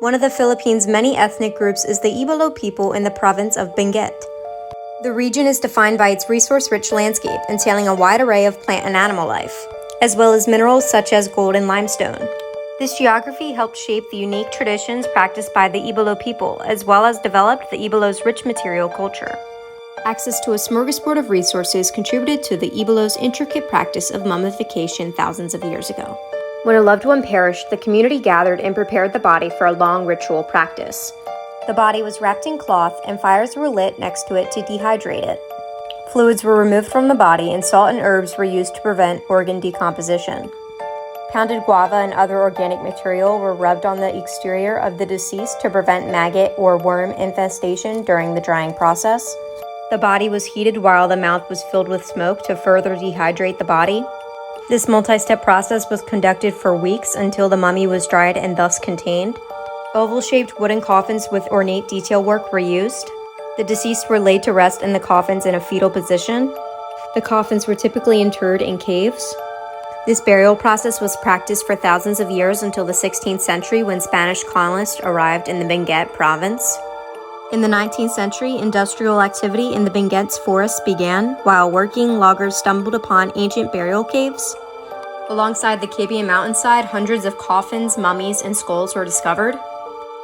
One of the Philippines' many ethnic groups is the Ibaloi people in the province of Benguet. The region is defined by its resource-rich landscape, entailing a wide array of plant and animal life, as well as minerals such as gold and limestone. This geography helped shape the unique traditions practiced by the Ibaloi people, as well as developed the Ibaloi's rich material culture. Access to a smorgasbord of resources contributed to the Ibaloi's intricate practice of mummification thousands of years ago. When a loved one perished, the community gathered and prepared the body for a long ritual practice. The body was wrapped in cloth and fires were lit next to it to dehydrate it. Fluids were removed from the body and salt and herbs were used to prevent organ decomposition. Pounded guava and other organic material were rubbed on the exterior of the deceased to prevent maggot or worm infestation during the drying process. The body was heated while the mouth was filled with smoke to further dehydrate the body. This multi-step process was conducted for weeks until the mummy was dried and thus contained. Oval-shaped wooden coffins with ornate detail work were used. The deceased were laid to rest in the coffins in a fetal position. The coffins were typically interred in caves. This burial process was practiced for thousands of years until the 16th century when Spanish colonists arrived in the Benguet Province. In the 19th century, industrial activity in the Benguet's forests began, while working loggers stumbled upon ancient burial caves. Alongside the Cabian mountainside, hundreds of coffins, mummies, and skulls were discovered.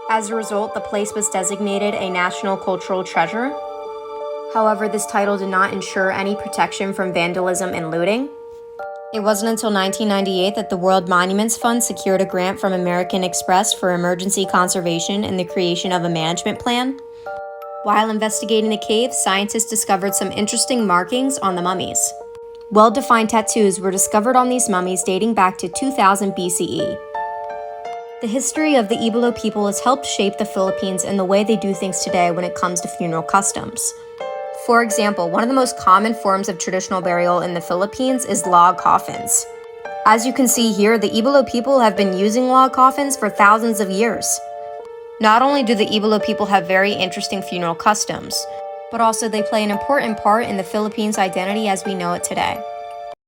As a result, the place was designated a national cultural treasure. However, this title did not ensure any protection from vandalism and looting. It wasn't until 1998 that the World Monuments Fund secured a grant from American Express for emergency conservation and the creation of a management plan. While investigating the cave, scientists discovered some interesting markings on the mummies. Well-defined tattoos were discovered on these mummies dating back to 2000 BCE. The history of the Ibaloi people has helped shape the Philippines and the way they do things today when it comes to funeral customs. For example, one of the most common forms of traditional burial in the Philippines is log coffins. As you can see here, the Ibaloi people have been using log coffins for thousands of years. Not only do the Ibaloi people have very interesting funeral customs, but also they play an important part in the Philippines' identity as we know it today.